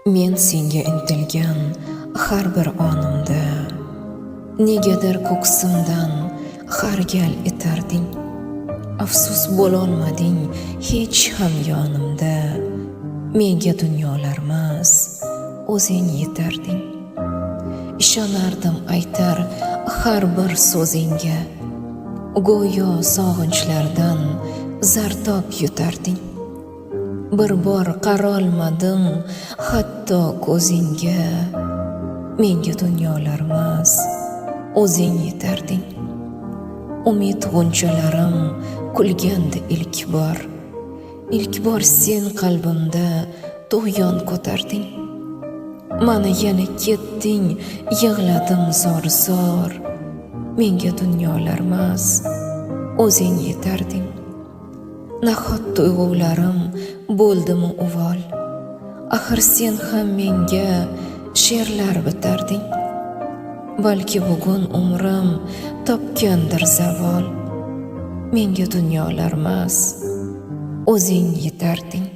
Men senga intilgan har bir onimda negadir ko'ksimdan har gal etarding. Afsus bo'lolmading hech ham yonimda. Menga dunyolarmas o'zing yetarding. Ishonardim aytar har bir so'zingga. Go'yo sog'inchlardan zardob yutarding. Bir bor qarolmadim hatto ko'zingga. Menga dunyolarmas o'zing yetarding. Umid g'unchalarim kulgandi ilk bor sen qalbimda tug'yon ko'tarding. Mana yana ketding, yig'ladim zor. Menga dunyolarmas o'zing yetarding. Nahot tuyg'ularim bo'ldimi uvol? Axir sen ham menga she'rlar bitarding. Balki bugun umrim topgandir zavol. Menga dunyolarmas o'zing yetarding.